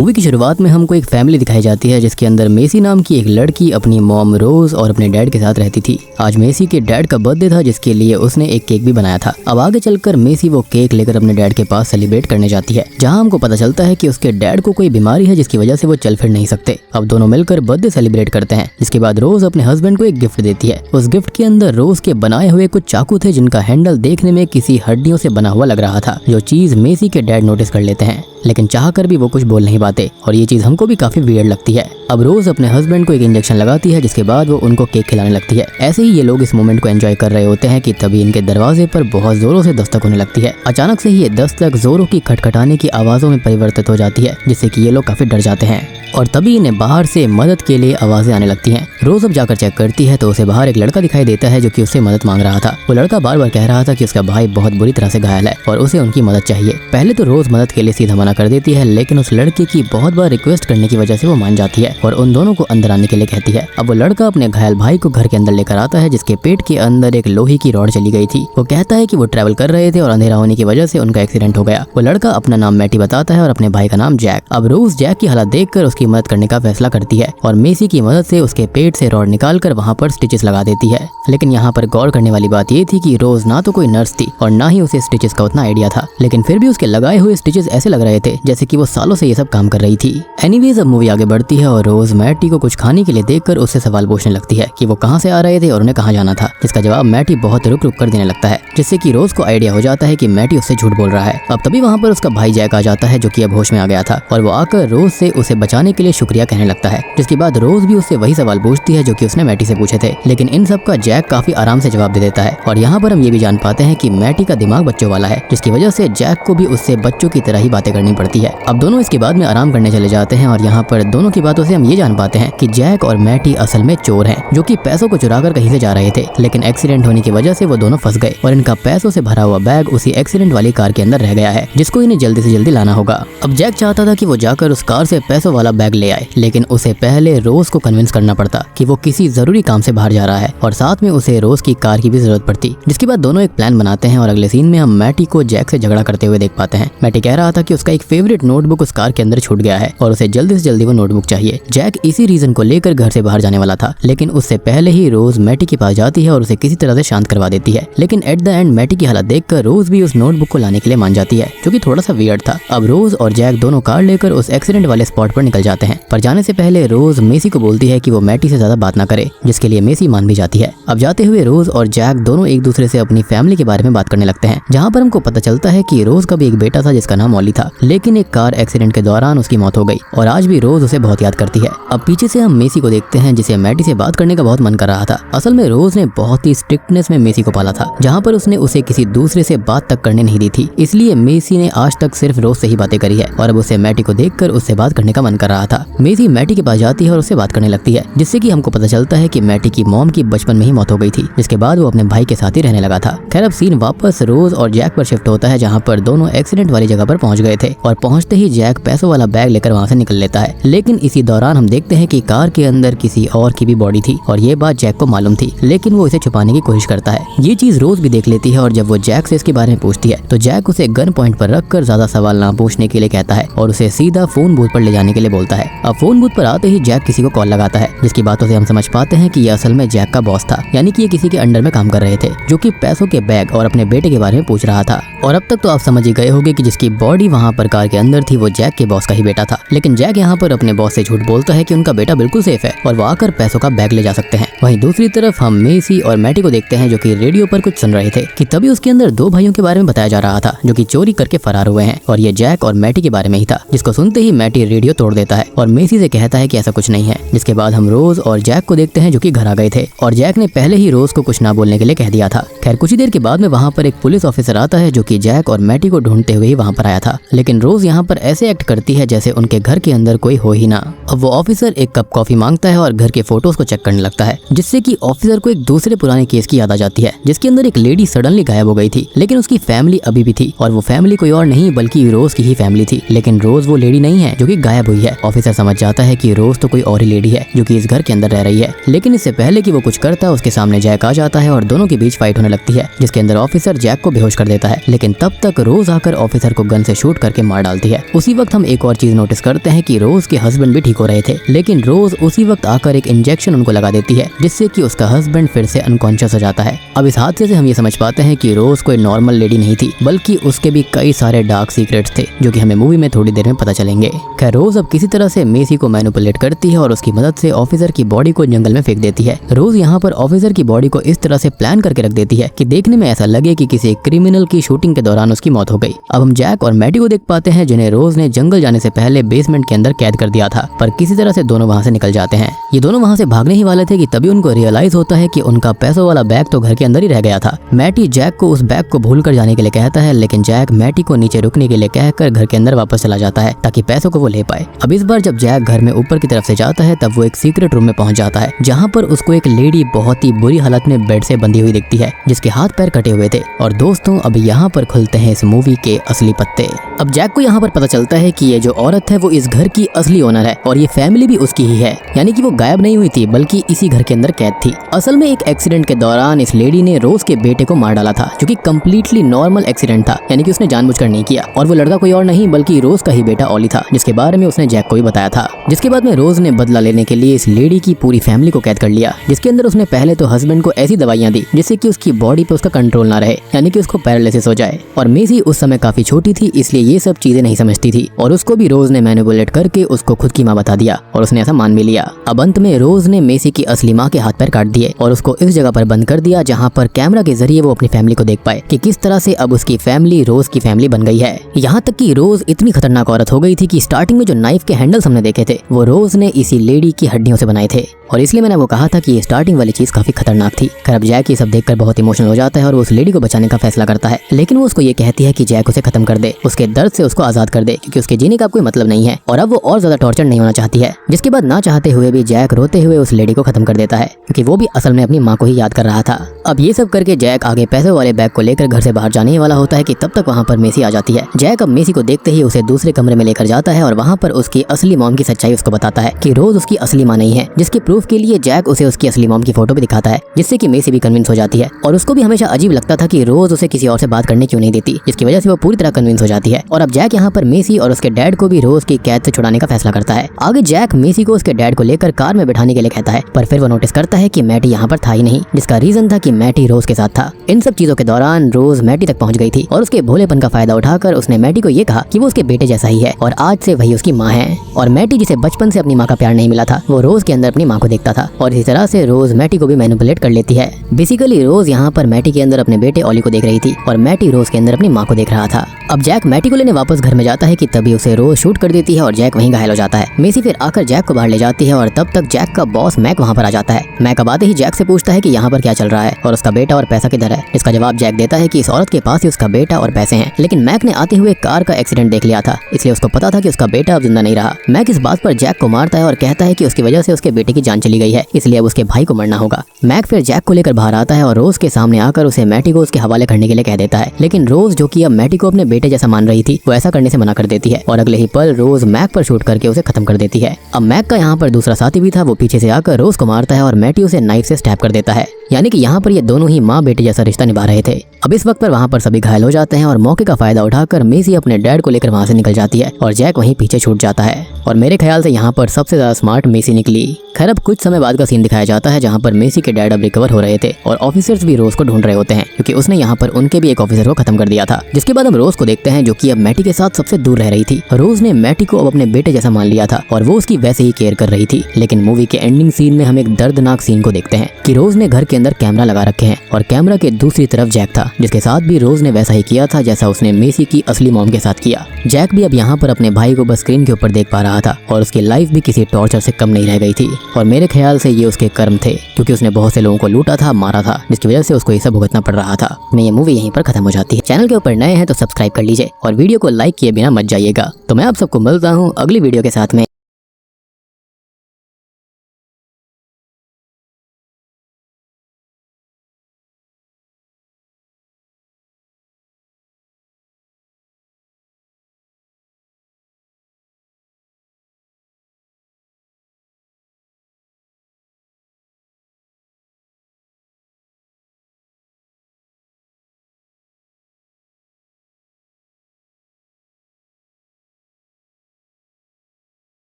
Movie की शुरुआत में हमको एक फैमिली दिखाई जाती है जिसके अंदर मेसी नाम की एक लड़की अपनी मॉम रोज और अपने डैड के साथ रहती थी। आज मेसी के डैड का बर्थडे था जिसके लिए उसने एक केक भी बनाया था। अब आगे चलकर मेसी वो केक लेकर अपने डैड के पास सेलिब्रेट करने जाती है, जहां हमको पता चलता है कि उसके डैड को कोई बीमारी है जिसकी वजह से वो चल फिर नहीं सकते। अब दोनों मिलकर बर्थडे सेलिब्रेट करते हैं, जिसके बाद रोज अपने हस्बैंड को एक गिफ्ट देती है। उस गिफ्ट के अंदर रोज के बनाए हुए कुछ चाकू थे जिनका हैंडल देखने में किसी हड्डियों से बना हुआ लग रहा था, जो चीज मेसी के डैड नोटिस कर लेते हैं, लेकिन चाहकर भी वो कुछ बोल नहीं पाते और ये चीज हमको भी काफी वियर्ड लगती है। अब रोज अपने हस्बैंड को एक इंजेक्शन लगाती है, जिसके बाद वो उनको केक खिलाने लगती है। ऐसे ही ये लोग इस मोमेंट को एंजॉय कर रहे होते हैं कि तभी इनके दरवाजे पर बहुत जोरों से दस्तक होने लगती है। अचानक से ही ये दस्तक जोरों की खटखटाने की आवाजों में परिवर्तित हो जाती है, जिससे कि ये लोग काफी डर जाते हैं और तभी इन्हें बाहर से मदद के लिए आवाजें आने लगती हैं। रोज अब जाकर चेक करती है तो उसे बाहर एक लड़का दिखाई देता है जो कि उससे मदद मांग रहा था। वो लड़का बार बार कह रहा था कि उसका भाई बहुत बुरी तरह से घायल है और उसे उनकी मदद चाहिए। पहले तो रोज मदद के लिए सीधा मना कर देती है, लेकिन उस लड़के की बहुत बार रिक्वेस्ट करने की वजह से वो मान जाती है और उन दोनों को अंदर आने के लिए कहती है। अब वो लड़का अपने घायल भाई को घर के अंदर लेकर आता है, जिसके पेट के अंदर एक लोहे की रॉड चली गई थी। वो कहता है कि वो ट्रैवल कर रहे थे और अंधेरा होने की वजह से उनका एक्सीडेंट हो गया। वो लड़का अपना नाम मैटी बताता है और अपने भाई का नाम जैक। अब रोज जैक की हालत देखकर उसकी मदद करने का फैसला करती है और मेसी की मदद से उसके पेट से रॉड निकालकर वहां पर स्टिचेस लगा देती है। लेकिन यहाँ पर गौर करने वाली बात ये थी कि रोज ना तो कोई नर्स थी और ना ही उसे स्टिचेस का उतना आइडिया था, लेकिन फिर भी उसके लगाए हुए स्टिचेस ऐसे लग रहे थे जैसे कि वो सालों से ये सब काम कर रही थी। एनीवेज अब मूवी आगे बढ़ती है और रोज मैटी को कुछ खाने के लिए देखकर उससे सवाल पूछने लगती है कि वो कहाँ से आ रहे थे और उन्हें कहाँ जाना था, जिसका जवाब मैटी बहुत रुक रुक कर देने लगता है, जिससे कि रोज को आइडिया हो जाता है कि मैटी उससे झूठ बोल रहा है। अब तभी वहाँ पर उसका भाई जैक आ जाता है, जो कि अब होश में आ गया था, और वो आकर रोज से उसे बचाने के लिए शुक्रिया कहने लगता है। जिसके बाद रोज भी उससे वही सवाल पूछती है जो कि उसने मैटी से पूछे थे, लेकिन इन सब का जैक काफी आराम से जवाब दे देता है। और यहाँ पर हम ये भी जान पाते हैं कि मैटी का दिमाग बच्चों वाला है, जिसकी वजह से जैक को भी उससे बच्चों की तरह ही बातें करनी पड़ती है। अब दोनों इसके बाद में आराम करने चले जाते हैं और यहाँ पर दोनों की बातों से हम ये जान पाते हैं कि जैक और मैटी असल में चोर हैं, जो कि पैसों को चुराकर कहीं से जा रहे थे, लेकिन एक्सीडेंट होने की वजह से वो दोनों फंस गए और इनका पैसों से भरा हुआ बैग उसी एक्सीडेंट वाली कार के अंदर रह गया है, जिसको इन्हें जल्दी से जल्दी लाना होगा। अब जैक चाहता था कि वो जाकर उस कार से पैसों वाला बैग ले आए, लेकिन उसे पहले रोज को कन्विंस करना पड़ता कि वो किसी जरूरी काम से बाहर जा रहा है और साथ में उसे रोज की कार की भी जरूरत पड़ती। जिसके बाद दोनों एक प्लान बनाते हैं और अगले सीन में हम मैटी को जैक से झगड़ा करते हुए देख पाते हैं। मैटी कह रहा था कि उसका एक फेवरेट नोटबुक उस कार के अंदर छूट गया है और उसे जल्दी से जल्दी वो नोटबुक चाहिए। जैक इसी रीजन को लेकर घर से बाहर जाने वाला था, लेकिन उससे पहले ही रोज मैटी के पास जाती है और उसे किसी तरह से शांत करवा देती है। लेकिन एट द एंड मैटी की हालत देखकर रोज भी उस नोटबुक को लाने के लिए मान जाती है, जो कि थोड़ा सा वियर्ड था। अब रोज और जैक दोनों कार लेकर उस एक्सीडेंट वाले स्पॉट पर निकल जाते हैं, पर जाने से पहले रोज मेसी को बोलती है कि वो मैटी से ज्यादा बात ना करे, जिसके लिए मेसी मान भी जाती है। अब जाते हुए रोज और जैक दोनों एक दूसरे से अपनी फैमिली के बारे में बात करने लगते हैं, जहाँ पर हमको पता चलता है कि रोज का भी एक बेटा था जिसका नाम ऑली था, लेकिन एक कार एक्सीडेंट के दौरान उसकी मौत हो गई और आज भी रोज उसे बहुत याद करती है। अब पीछे से हम मेसी को देखते हैं, जिसे मैटी से बात करने का बहुत मन कर रहा था। असल में रोज ने बहुत ही स्ट्रिक्टनेस में मेसी को पाला था, जहाँ पर उसने उसे किसी दूसरे से बात तक करने नहीं दी थी, इसलिए मेसी ने आज तक सिर्फ रोज से ही बातें करी है और अब उसे मैटी को देखकर उससे बात करने का मन कर रहा था। मेसी मैटी के पास जाती है और उससे बात करने लगती है, जिससे कि हमको पता चलता है कि मैटी की मॉम की बचपन में ही मौत हो गई थी, जिसके बाद वो अपने भाई के साथ ही रहने लगा था। खैर अब सीन वापस रोज और जैक पर शिफ्ट होता है, जहाँ पर दोनों एक्सीडेंट वाली जगह पर पहुंच गए थे और पहुंचते ही जैक पैसों वाला बैग लेकर वहां से निकल लेता है। लेकिन इसी दौरान हम देखते हैं कि कार के अंदर किसी और की भी बॉडी थी और ये बात जैक को मालूम थी, लेकिन वो इसे छुपाने की कोशिश करता है। ये चीज रोज भी देख लेती है और जब वो जैक से इसके बारे में पूछती है तो जैक उसे गन पॉइंट पर रखकर ज्यादा सवाल ना पूछने के लिए कहता है और उसे सीधा फोन बूथ पर ले जाने के लिए बोलता है। अब फोन बूथ पर आते ही जैक किसी को कॉल लगाता है, जिसकी बातों से हम समझ पाते हैं कि ये असल में जैक का बॉस था, यानी कि ये किसी के अंडर में काम कर रहे थे, जो कि पैसों के बैग और अपने बेटे के बारे में पूछ रहा था। और अब तक तो आप समझ ही गए होंगे कि जिसकी बॉडी वहाँ पर कार के अंदर थी वो जैक के बॉस का ही बेटा था। लेकिन जैक यहाँ पर अपने बॉस से झूठ बोलता है कि उनका बेटा बिल्कुल सेफ है और वो आकर पैसों का बैग ले जा सकते हैं। वहीं दूसरी तरफ हम मेसी और मैटी को देखते हैं, जो कि रेडियो पर कुछ सुन रहे थे कि तभी उसके अंदर दो भाइयों के बारे में बताया जा रहा था, जो कि चोरी करके फरार हुए हैं और ये जैक और मैटी के बारे में ही था, जिसको सुनते ही मैटी रेडियो तोड़ देता है और मेसी से कहता है कि ऐसा कुछ नहीं है। जिसके बाद हम रोज और जैक को देखते हैं, जो कि घर आ गए थे और जैक ने पहले ही रोज को कुछ ना बोलने के लिए कह दिया था। खैर कुछ ही देर के बाद में वहाँ पर एक पुलिस ऑफिसर आता है, जो कि जैक और मैटी को ढूंढते हुए ही वहाँ पर आया था, लेकिन रोज यहाँ पर ऐसे एक्ट करती है जैसे उनके घर के अंदर कोई हो ही ना। अब वो ऑफिसर एक कप कॉफी मांगता है और घर के फोटोज को चेक करने लगता है, जिससे कि ऑफिसर को एक दूसरे पुराने केस की याद आ जाती है, जिसके अंदर एक लेडी सडनली गायब हो गई थी, लेकिन उसकी फैमिली अभी भी थी और वो फैमिली कोई और नहीं बल्कि रोज की ही फैमिली थी। लेकिन रोज वो लेडी नहीं है जो कि गायब हुई है। ऑफिसर समझ जाता है कि रोज तो कोई और ही लेडी है जो कि इस घर के अंदर रह रही है। लेकिन इससे पहले कि वो कुछ करता है, उसके सामने जैक आ जाता है और दोनों के बीच फाइट होने लगती है, जिसके अंदर ऑफिसर जैक को बेहोश कर देता है। लेकिन तब तक रोज आकर ऑफिसर को गन से शूट करके मार डालती है। उसी वक्त हम एक और चीज नोटिस करते हैं कि रोज के हस्बैंड भी ठीक हो रहे थे, लेकिन रोज उसी वक्त आकर एक इंजेक्शन उनको लगा देती है, जिससे कि उसका हस्बैंड फिर से अनकॉन्शियस हो जाता है। अब इस हादसे से हम ये समझ पाते हैं कि रोज कोई नॉर्मल लेडी नहीं थी, बल्कि उसके भी कई सारे डार्क सीक्रेट्स थे, जो कि हमें मूवी में थोड़ी देर में पता चलेंगे। खैर, रोज अब किसी तरह से मेसी को मैनिपुलेट करती है और उसकी मदद से ऑफिसर की बॉडी को जंगल में फेंक देती है। रोज यहाँ पर ऑफिसर की बॉडी को इस तरह से प्लान करके रख देती है कि देखने में ऐसा लगे कि किसी क्रिमिनल की शूटिंग के दौरान उसकी मौत हो गई। अब हम जैक और मैटी को देख पाते हैं, जिन्हें रोज ने जंगल जाने से पहले बेसमेंट के अंदर कैद कर दिया था, पर किसी तरह से दोनों वहाँ से निकल जाते हैं। ये दोनों वहाँ से भागने ही वाले थे कि तभी उनको रियलाइज होता है कि उनका पैसों वाला बैग तो घर के अंदर ही रह गया था। मैटी जैक को उस बैग को भूल कर जाने के लिए कहता है, लेकिन जैक मैटी को नीचे रुकने के लिए कहकर घर के अंदर वापस चला जाता है ताकि पैसों को वो ले पाए। अब इस बार जब जैक घर में ऊपर की तरफ से जाता है, तब वो एक सीक्रेट रूम में पहुंच जाता है, जहाँ पर उसको एक लेडी बहुत ही बुरी हालत में बेड से बंधी हुई दिखती है, जिसके हाथ पैर कटे हुए थे। और दोस्तों, अब यहाँ पर खुलते हैं इस मूवी के असली पत्ते। अब जैक को यहाँ पर पता चलता है कि ये जो औरत है वो इस घर की असली ओनर है और ये फैमिली भी उसकी ही है, यानी कि वो गायब नहीं हुई थी बल्कि इसी घर के अंदर कैद थी। असल में एक एक्सीडेंट के दौरान इस लेडी ने रोज के बेटे को मार डाला था, जो कि कम्प्लीटली नॉर्मल एक्सीडेंट था, यानी कि उसने जानबूझकर नहीं किया। और वो लड़का कोई और नहीं बल्कि रोज का ही बेटा ओली था, जिसके बारे में उसने जैक को भी बताया था। जिसके बाद में रोज ने बदला लेने के लिए इस लेडी की पूरी फैमिली को कैद कर लिया, जिसके अंदर उसने पहले तो हस्बैंड को ऐसी दवाइयां दी जिससे कि उसकी बॉडी पे उसका कंट्रोल ना रहे, यानी कि उसको पैरालिसिस हो जाए। और मेसी उस समय काफी छोटी थी, इसलिए ये सब चीजें नहीं समझती थी और उसको भी रोज ने मैनिपुलेट करके उसको खुद की माँ बता दिया और उसने ऐसा मान भी लिया। अब अंत में रोज ने मेसी की असली माँ के हाथ पैर काट दिए और उसको इस जगह पर बंद कर दिया जहाँ पर कैमरा के जरिए वो अपनी फैमिली को देख पाए कि किस तरह से अब उसकी फैमिली रोज की फैमिली बन गई है। यहाँ तक कि रोज इतनी खतरनाक औरत हो गई थी कि स्टार्टिंग में जो नाइफ के हैंडल्स हमने देखे थे वो रोज ने इसी लेडी की हड्डियों से बनाए थे, और इसलिए मैंने वो कहा था कि ये स्टार्टिंग वाली चीज काफी खतरनाक थी। खैर, जैक ये सब देखकर बहुत इमोशनल हो जाता है और वो उस लेडी को बचाने का फैसला करता है, लेकिन वो उसको ये कहती है कि जैक उसे खत्म कर दे, उसके दर्द से उसको आजाद कर दे, क्योंकि उसके जीने का कोई मतलब नहीं है और अब वो और ज्यादा टॉर्चर नहीं होना चाहती है। जिसके बाद ना चाहते हुए भी जैक रोते हुए उस लेडी को खत्म कर देता है, क्योंकि वो भी असल में अपनी माँ को ही याद कर रहा था। अब ये सब करके जैक आगे पैसे वाले बैग को लेकर घर से बाहर जाने वाला होता है कि तब तक वहाँ पर मेसी आ जाती है। जैक अब मेसी को देखते ही उसे दूसरे कमरे में लेकर जाता है और वहाँ पर उसकी असली मॉम की सच्चाई उसको बताता है कि रोज उसकी असली माँ नहीं है, जिसके प्रूफ के लिए जैक उसे उसकी असली मॉम की फोटो भी दिखाता है, जिससे कि मेसी भी कन्विंस हो जाती है। और उसको भी हमेशा अजीब लगता था कि रोज उसे किसी और से बात करने क्यों नहीं देती, जिसकी वजह से वो पूरी तरह कन्विंस हो जाती है। और अब जैक यहाँ पर मेसी और उसके डैड को भी रोज की कैद से छुड़ाने का फैसला करता है। आगे जैक मेसी को उसके डैड को लेकर कार में बैठाने के लिए कहता है, पर फिर वो नोटिस करता है कि मैटी यहाँ पर था ही नहीं, जिसका रीजन था कि मैटी रोज के साथ था। इन सब चीजों के दौरान रोज मैटी तक पहुंच गई थी और उसके भोलेपन का फायदा उठाकर उसने मैटी को ये कहा कि वो उसके बेटे जैसा ही है और आज से वही उसकी माँ है। और मैटी, जिसे बचपन से अपनी माँ का प्यार नहीं मिला था, वो रोज के अंदर अपनी माँ को देखता था और इसी तरह से रोज मैटी को भी मैनिपुलेट कर लेती है। बेसिकली रोज यहाँ पर मैटी के अंदर अपने बेटे ओली को देख रही थी और मैटी रोज के अंदर अपनी माँ को देख रहा था। अब जैक मैटी को लेने वापस घर में जाता है कि तभी उसे रोज शूट कर देती है और जैक वहीं घायल हो जाता है। मेसी फिर आकर जैक को बाहर ले जाती है और तब तक जैक का बॉस मैक वहाँ पर आ जाता है। मैक अब आते ही जैक से पूछता है कि यहाँ पर क्या चल रहा है और उसका बेटा और पैसा किधर है। इसका जवाब जैक देता है कि इस औरत के पास ही उसका बेटा और पैसे हैं, लेकिन मैक ने आते हुए कार का एक्सीडेंट देख लिया था, इसलिए उसको पता था कि उसका बेटा अब जिंदा नहीं रहा। मैक इस बात पर जैक को मारता है और कहता है कि उसकी वजह से उसके बेटे की जान चली गई है, इसलिए अब उसके भाई को मरना होगा। मैक फिर जैक को लेकर बाहर आता है और रोज के सामने आकर उसे मैटी को उसके हवाले करने के लिए कह देता है, लेकिन रोज, जो कि अब मैटी को अपने बेटे जैसा मान रही थी, वो ऐसा करने से मना कर देती है और अगले ही पल रोज मैक पर शूट करके उसे खत्म कर देती है। अब मैक का यहाँ पर दूसरा साथी भी था, वो पीछे से आकर रोज को मारता है और मैटी उसे नाइफ से स्टैब कर देता है, यानी कि यहाँ पर ये दोनों ही माँ बेटे जैसा रिश्ता निभा रहे थे। अब इस वक्त पर वहाँ पर सभी घायल हो जाते हैं और मौके का फायदा उठाकर मेसी अपने डैड को लेकर वहाँ से निकल जाती है और जैक वहीं पीछे छूट जाता है। और मेरे ख्याल से यहाँ पर सबसे ज्यादा स्मार्ट मेसी निकली। खैर, अब कुछ समय बाद का सीन दिखाया जाता है जहाँ पर मेसी के डैड अब रिकवर हो रहे थे और ऑफिसर्स भी रोज को ढूंढ रहे होते हैं, क्योंकि उसने यहाँ पर उनके भी एक ऑफिसर को खत्म कर दिया था। जिसके बाद हम रोज को देखते हैं, जो कि अब मैटी के साथ सबसे दूर रह रही थी। रोज ने मैटी को अब अपने बेटे जैसा मान लिया था और वो उसकी वैसे ही केयर कर रही थी। लेकिन मूवी के एंडिंग सीन में हम एक दर्दनाक सीन को देखते हैं कि रोज ने घर के अंदर कैमरा लगा रखे हैं और कैमरा के दूसरी तरफ जैक था, जिसके साथ भी रोज ने वैसा ही किया था जैसा उसने मेसी की असली मॉम के साथ किया। जैक भी अब यहाँ पर अपने भाई को बस स्क्रीन के ऊपर देख पा रहा था और उसकी लाइफ भी किसी टॉर्चर से कम नहीं रह गई थी। और मेरे ख्याल से ये उसके कर्म थे, क्योंकि उसने बहुत से लोगों को लूटा था, मारा था, जिसकी वजह से उसको ये सब भुगतना पड़ रहा था। ये मूवी यहीं पर खत्म हो जाती है। चैनल के ऊपर नए हैं तो सब्सक्राइब कर लीजिए और वीडियो को लाइक किए बिना मत जाइएगा। तो मैं आप सबको मिलता हूँ अगली वीडियो के साथ में।